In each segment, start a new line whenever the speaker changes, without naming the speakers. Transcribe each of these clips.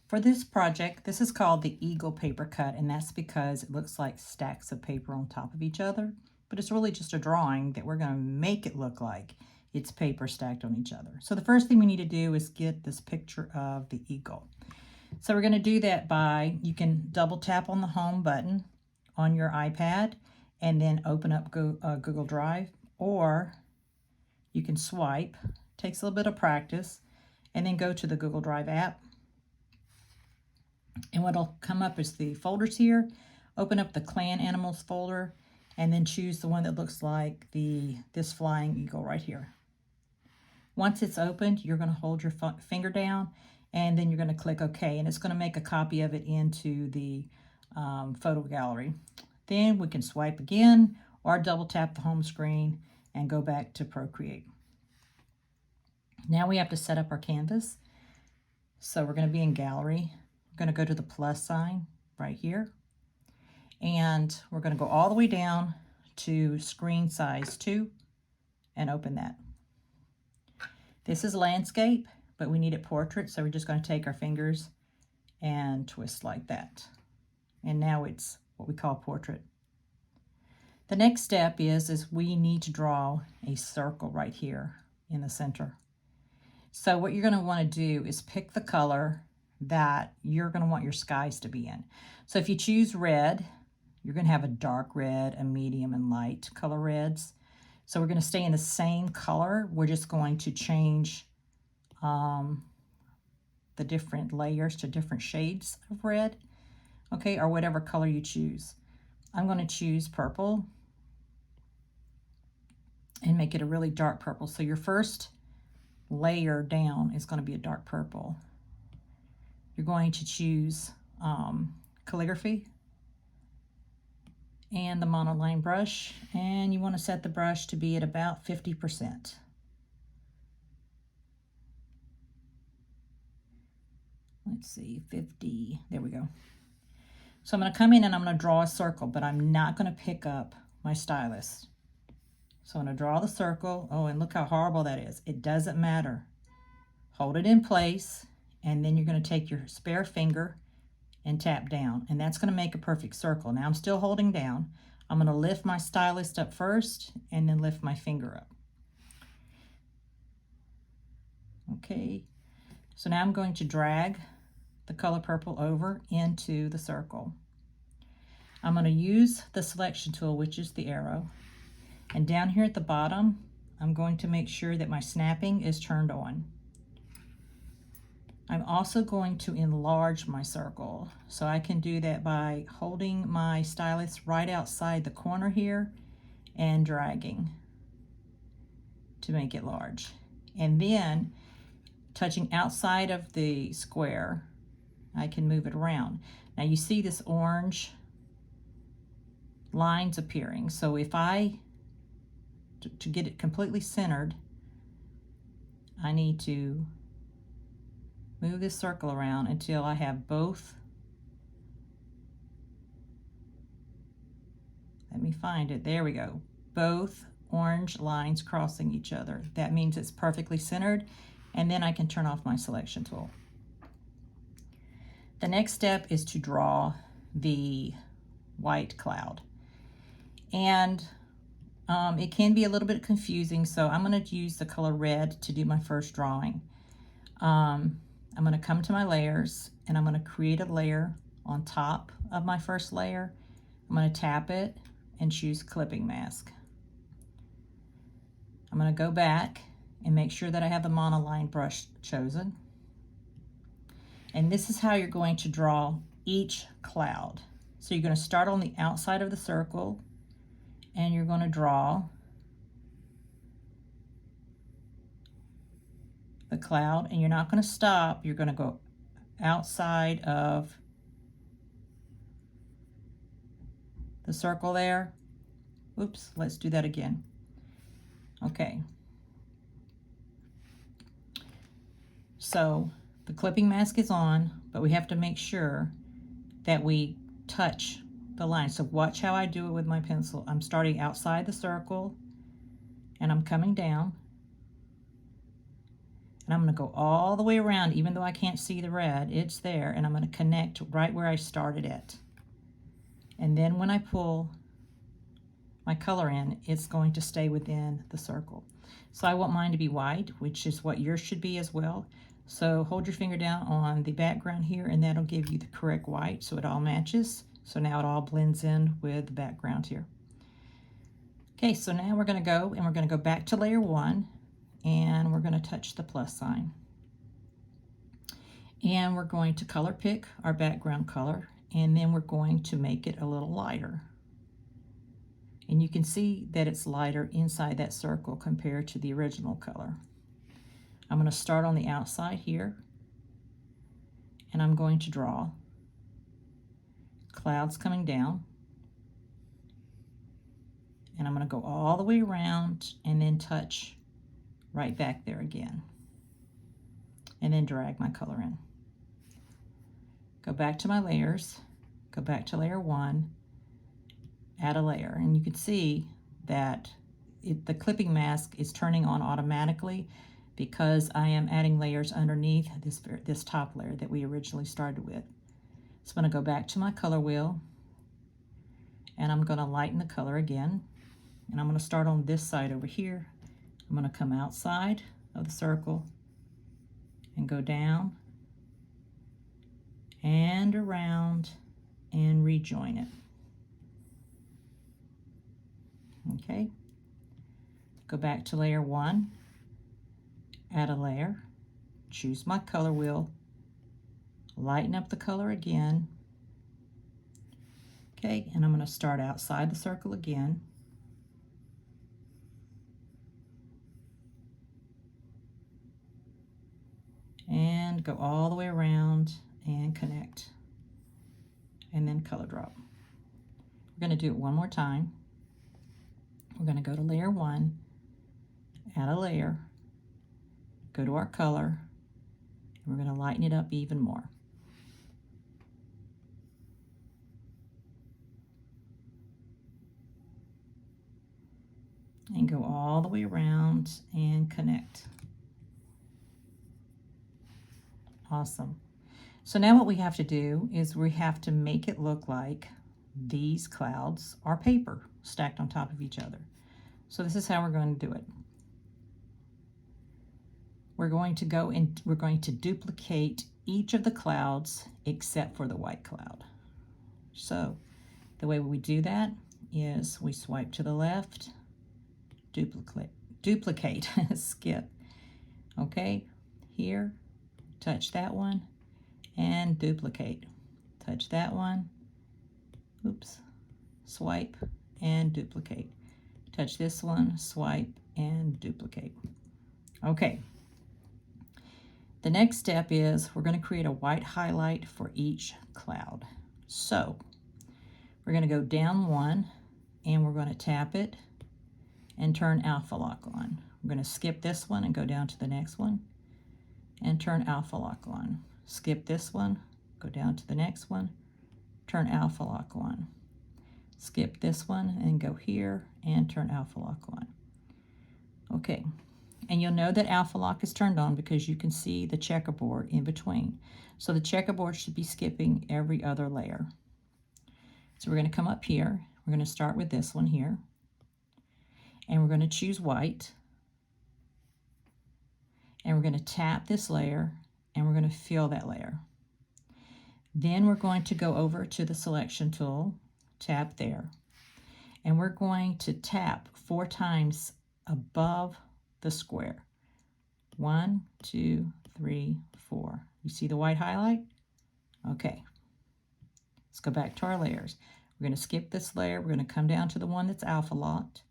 For this project, this is called the Eagle paper cut, and that's because it looks like stacks of paper on top of each other, but it's really just a drawing that we're going to make it look like it's paper stacked on each other. So the first thing we need to do is get this picture of the eagle. So we're going to do that by, you can double tap on the home button on your iPad and then open up Google Drive, or you can swipe, takes a little bit of practice, and then go to the Google Drive app. And what'll come up is the folders here. Open up the Clan Animals folder and then choose the one that looks like this flying eagle right here. Once it's opened, you're going to hold your finger down and then you're going to click OK, and it's going to make a copy of it into the photo gallery. Then we can swipe again or double tap the home screen and go back to Procreate. Now we have to set up our canvas. So we're going to be in Gallery. We're going to go to the plus sign right here. And we're going to go all the way down to screen size 2 and open that. This is landscape, but we need it portrait, so we're just going to take our fingers and twist like that. And now it's what we call portrait. The next step is we need to draw a circle right here in the center. So what you're going to want to do is pick the color that you're going to want your skies to be in. So if you choose red, you're going to have a dark red, a medium, and light color reds. So we're going to stay in the same color. We're just going to change the different layers to different shades of red, okay, or whatever color you choose. I'm going to choose purple and make it a really dark purple. So your first layer down is going to be a dark purple. You're going to choose calligraphy and the monoline brush, and you want to set the brush to be at about 50%. Let's see, 50, there we go. So I'm going to come in and I'm going to draw a circle, but I'm not going to pick up my stylus. So I'm going to draw the circle. Oh, and look how horrible that is. It doesn't matter. Hold it in place, and then you're going to take your spare finger and tap down, and that's going to make a perfect circle. Now I'm still holding down. I'm going to lift my stylus up first and then lift my finger up. Okay, so now I'm going to drag the color purple over into the circle. I'm going to use the selection tool, which is the arrow, and down here at the bottom I'm going to make sure that my snapping is turned on. I'm also going to enlarge my circle. So I can do that by holding my stylus right outside the corner here and dragging to make it large. And then touching outside of the square, I can move it around. Now you see this orange lines appearing. So if to get it completely centered, I need to move this circle around until I have both. Let me find it. There we go. Both orange lines crossing each other. That means it's perfectly centered, and then I can turn off my selection tool. The next step is to draw the white cloud. And it can be a little bit confusing, so I'm going to use the color red to do my first drawing. I'm going to come to my layers and I'm going to create a layer on top of my first layer. I'm going to tap it and choose clipping mask. I'm going to go back and make sure that I have the monoline brush chosen. And this is how you're going to draw each cloud. So you're going to start on the outside of the circle and you're going to draw the cloud, and you're not going to stop. You're going to go outside of the circle there. Oops, let's do that again. Okay. So the clipping mask is on, but we have to make sure that we touch the line. So watch how I do it with my pencil. I'm starting outside the circle and I'm coming down. And I'm going to go all the way around, even though I can't see the red, it's there, and I'm going to connect right where I started it. And then when I pull my color in, it's going to stay within the circle. So I want mine to be white, which is what yours should be as well. So hold your finger down on the background here, and that'll give you the correct white so it all matches. So now it all blends in with the background here. Okay, so now we're going to go and we're going to go back to layer 1, and we're going to touch the plus sign. And we're going to color pick our background color, and then we're going to make it a little lighter. And you can see that it's lighter inside that circle compared to the original color. I'm going to start on the outside here, and I'm going to draw clouds coming down. And I'm going to go all the way around and then touch right back there again. And then drag my color in. Go back to my layers, go back to layer 1, add a layer, and you can see that the clipping mask is turning on automatically because I am adding layers underneath this top layer that we originally started with. So I'm going to go back to my color wheel, and I'm going to lighten the color again, and I'm going to start on this side over here. I'm going to come outside of the circle and go down and around and rejoin it. Okay, go back to layer 1, add a layer, choose my color wheel, lighten up the color again. Okay, and I'm going to start outside the circle again. And go all the way around and connect. And then color drop. We're going to do it one more time. We're going to go to layer 1, add a layer, go to our color, and we're going to lighten it up even more. And go all the way around and connect. Awesome. So now what we have to do is we have to make it look like these clouds are paper stacked on top of each other. So this is how we're going to do it. We're going to go and we're going to duplicate each of the clouds except for the white cloud. So the way we do that is we swipe to the left, duplicate, skip. Okay, here, touch that one and duplicate. Touch that one, oops, swipe and duplicate. Touch this one, swipe and duplicate. Okay. The next step is we're going to create a white highlight for each cloud. So we're going to go down 1 and we're going to tap it and turn alpha lock on. We're going to skip this one and go down to the next one and turn alpha lock on. Skip this one, go down to the next one, turn alpha lock on. Skip this one and go here and turn alpha lock on. Okay, and you'll know that alpha lock is turned on because you can see the checkerboard in between. So the checkerboard should be skipping every other layer. So we're going to come up here. We're going to start with this one here. And we're going to choose white. And we're going to tap this layer and we're going to fill that layer. Then we're going to go over to the selection tool, tap there, and we're going to tap 4 times above the square. 1, 2, 3, 4. You see the white highlight? Okay. Let's go back to our layers. We're going to skip this layer. We're going to come down to the one that's alpha locked.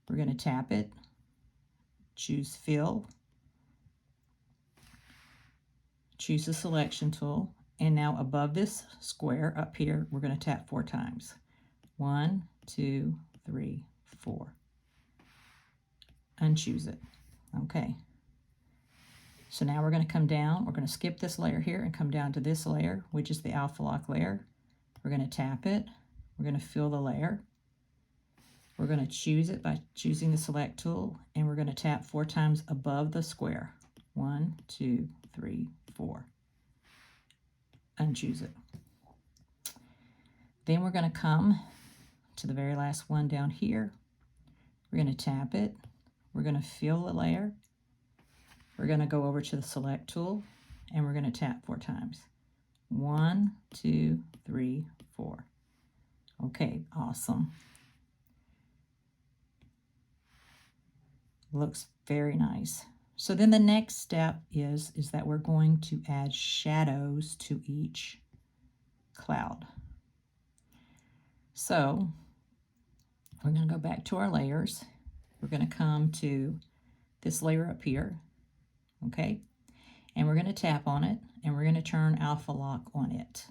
We're going to tap it, choose fill, choose the selection tool, and now above this square up here, we're going to tap 4 times. 1, 2, 3, 4. Unchoose it. Okay. So now we're going to come down. We're going to skip this layer here and come down to this layer, which is the alpha lock layer. We're going to tap it. We're going to fill the layer. We're going to choose it by choosing the select tool, and we're going to tap 4 times above the square. 1, 2, 3, 4. Unchoose it. Then we're going to come to the very last one down here. We're going to tap it. We're going to fill the layer. We're going to go over to the select tool and we're going to tap 4 times. 1, 2, 3, 4. Okay, awesome. Looks very nice. So then the next step is that we're going to add shadows to each cloud. So we're going to go back to our layers. We're going to come to this layer up here, okay? And we're going to tap on it, and we're going to turn alpha lock on it,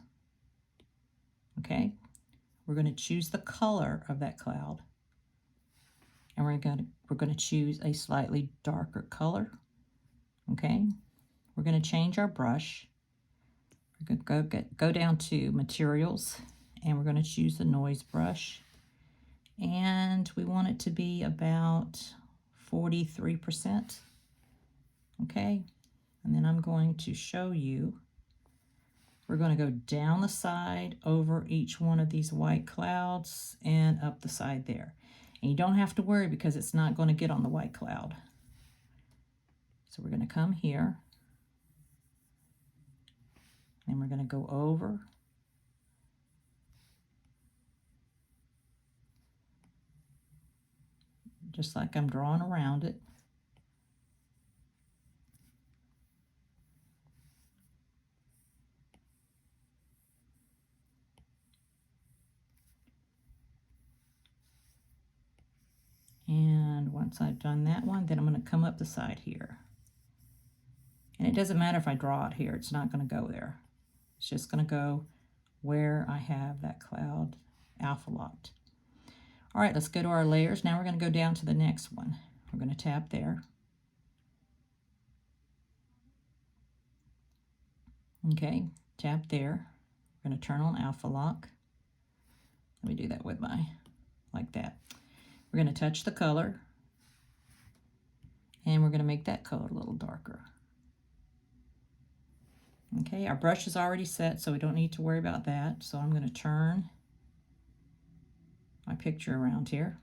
okay? We're going to choose the color of that cloud, and we're going to choose a slightly darker color, okay? We're going to change our brush. We're going to go down to materials, and we're going to choose the noise brush, and we want it to be about 43%, okay? And then I'm going to show you, we're going to go down the side over each one of these white clouds and up the side there. And you don't have to worry because it's not going to get on the white cloud. So we're going to come here, and we're going to go over. Just like I'm drawing around it. And once I've done that one, then I'm going to come up the side here. And it doesn't matter if I draw it here, it's not going to go there. It's just going to go where I have that cloud alpha locked. All right, let's go to our layers. Now we're going to go down to the next one. We're going to tap there. Okay, tap there. We're going to turn on alpha lock. Let me do that with like that. We're going to touch the color, and we're going to make that color a little darker. Okay, our brush is already set, so we don't need to worry about that. So I'm going to turn my picture around here.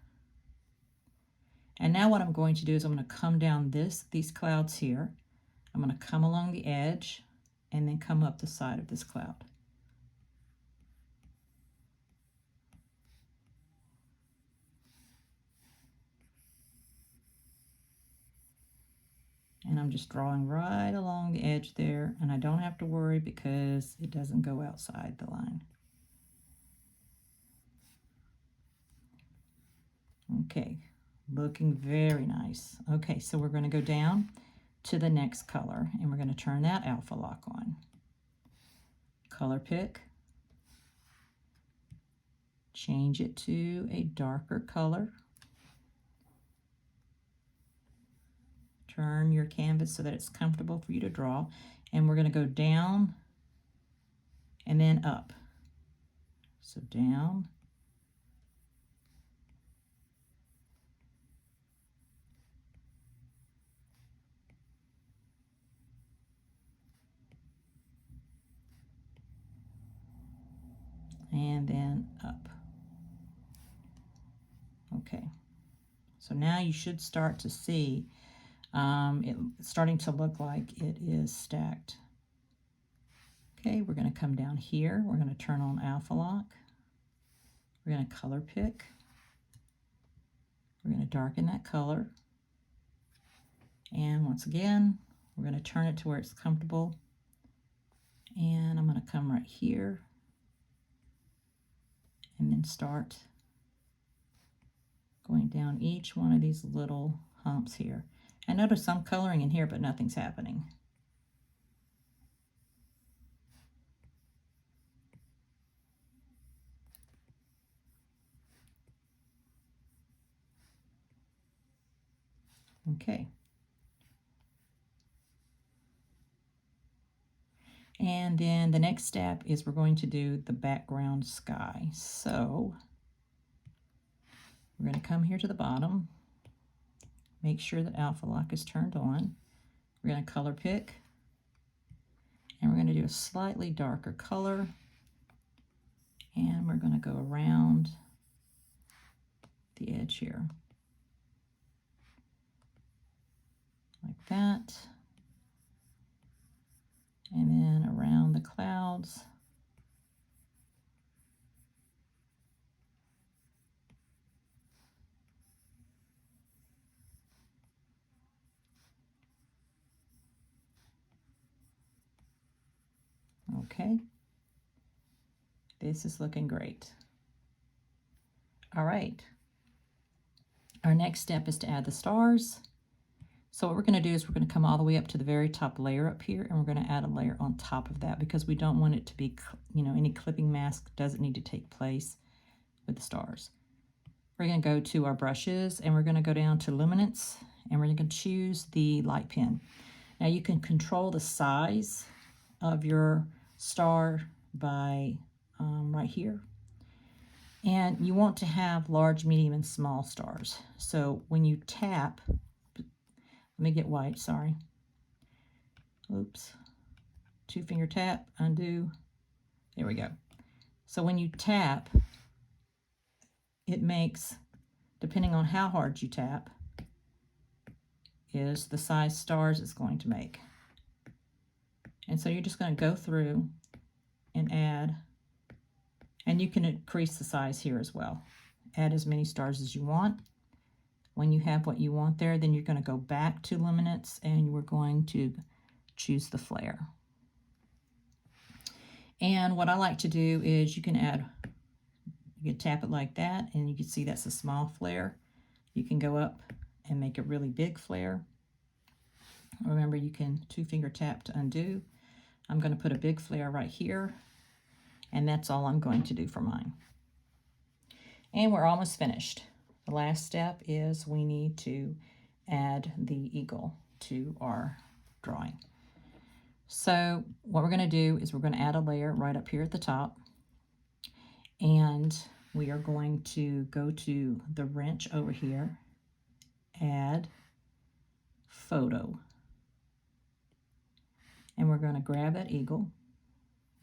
And now what I'm going to do is I'm going to come down these clouds here. I'm going to come along the edge and then come up the side of this cloud. And I'm just drawing right along the edge there, and I don't have to worry because it doesn't go outside the line. Okay, looking very nice. Okay, so we're going to go down to the next color, and we're going to turn that alpha lock on. Color pick. Change it to a darker color. Turn your canvas so that it's comfortable for you to draw. And we're going to go down and then up. So down. And then up. Okay. So now you should start to see it's starting to look like it is stacked. Okay, we're going to come down here. We're going to turn on alpha lock. We're going to color pick. We're going to darken that color. And once again, we're going to turn it to where it's comfortable. And I'm going to come right here and then start going down each one of these little humps here. I notice I'm coloring in here, but nothing's happening. Okay. And then the next step is we're going to do the background sky. So we're going to come here to the bottom, make sure that alpha lock is turned on. We're going to color pick, and we're going to do a slightly darker color, and we're going to go around the edge here like that, and then around the clouds. Okay, this is looking great. All right, our next step is to add the stars. So what we're going to do is we're going to come all the way up to the very top layer up here, and we're going to add a layer on top of that because we don't want it to be, any clipping mask doesn't need to take place with the stars. We're going to go to our brushes, and we're going to go down to luminance, and we're going to choose the light pen. Now you can control the size of your star by right here. And you want to have large, medium, and small stars. So when you tap, let me get white, sorry. Oops. 2-finger tap, undo. There we go. So when you tap, it makes, depending on how hard you tap, is the size stars it's going to make. And so you're just going to go through and add, and you can increase the size here as well. Add as many stars as you want. When you have what you want there, then you're going to go back to luminance, and we're going to choose the flare. And what I like to do is you can tap it like that, and you can see that's a small flare. You can go up and make a really big flare. Remember, you can 2-finger tap to undo. I'm going to put a big flare right here, and that's all I'm going to do for mine. And we're almost finished. The last step is we need to add the eagle to our drawing. So what we're going to do is we're going to add a layer right up here at the top, and we are going to go to the wrench over here, add photo, and we're going to grab that eagle,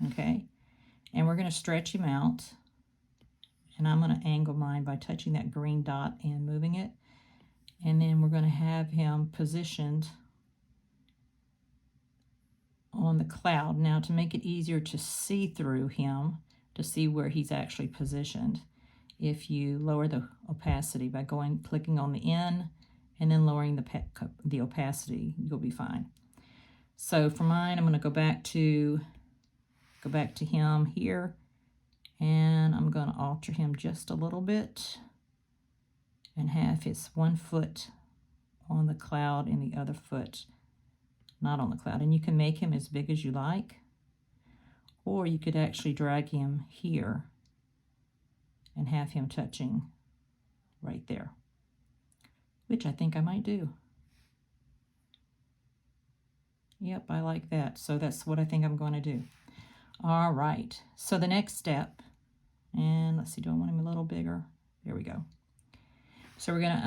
okay, and we're going to stretch him out, and I'm going to angle mine by touching that green dot and moving it, and then we're going to have him positioned on the cloud. Now, to make it easier to see through him, to see where he's actually positioned, if you lower the opacity by clicking on the N and then lowering the opacity, you'll be fine. So for mine, I'm going to go back to him here, and I'm going to alter him just a little bit and have his one foot on the cloud and the other foot not on the cloud. And you can make him as big as you like, or you could actually drag him here and have him touching right there, which I think I might do. Yep, I like that. So that's what I think I'm going to do. All right, so the next step, and let's see, do I want him a little bigger? There we go. So we're going to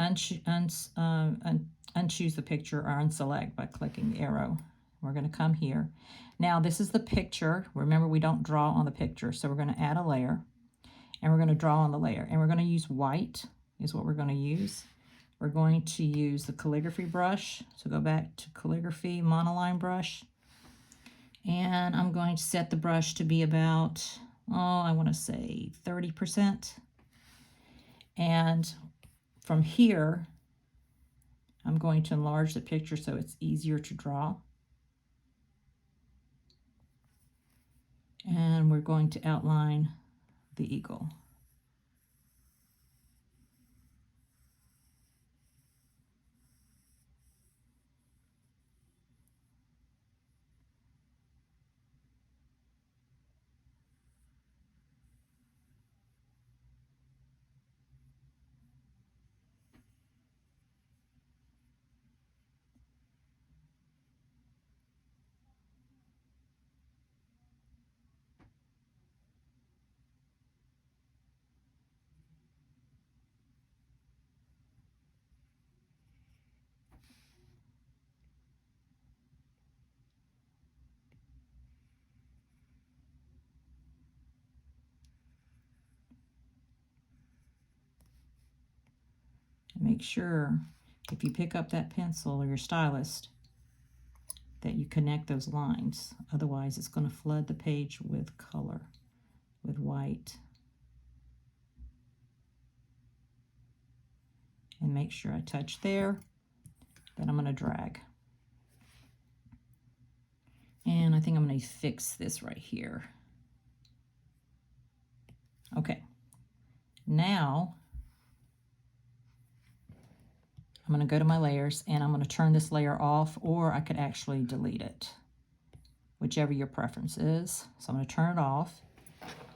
unchoose the picture or unselect by clicking the arrow. We're going to come here. Now this is the picture. Remember, we don't draw on the picture, so we're going to add a layer, and we're going to draw on the layer, and we're going to use white is what we're going to use. We're going to use the calligraphy brush, so go back to calligraphy monoline brush, and I'm going to set the brush to be about, I want to say 30%, and from here I'm going to enlarge the picture so it's easier to draw. And we're going to outline the eagle. Make sure if you pick up that pencil or your stylus that you connect those lines. Otherwise, it's going to flood the page with color, with white. And make sure I touch there. Then I'm going to drag. And I think I'm going to fix this right here. Okay. Now, I'm going to go to my layers and I'm going to turn this layer off, or I could actually delete it, whichever your preference is. So I'm going to turn it off,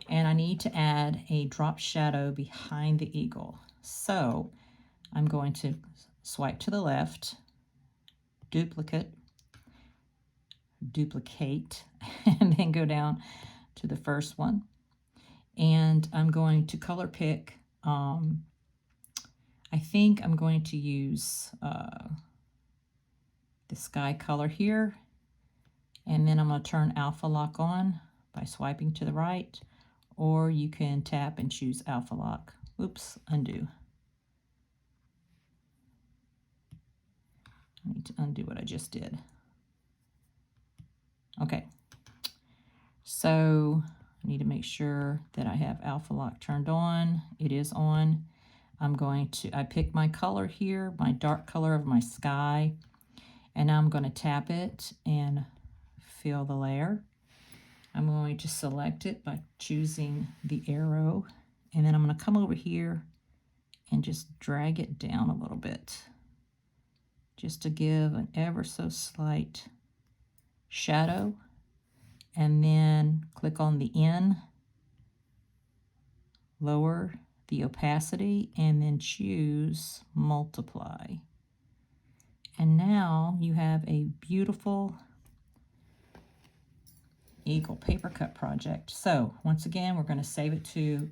and I need to add a drop shadow behind the eagle. So I'm going to swipe to the left, duplicate, and then go down to the first one. And I'm going to color pick, I think I'm going to use the sky color here, and then I'm going to turn alpha lock on by swiping to the right, or you can tap and choose alpha lock. Oops, undo. I need to undo what I just did. Okay, so I need to make sure that I have alpha lock turned on. It is on. I pick my color here, my dark color of my sky, and now I'm going to tap it and fill the layer. I'm going to select it by choosing the arrow, and then I'm going to come over here and just drag it down a little bit, just to give an ever so slight shadow, and then click on the N, lower the opacity, and then choose multiply. And now you have a beautiful eagle paper cut project. So once again, we're going to save it to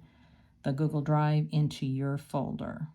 the Google Drive into your folder.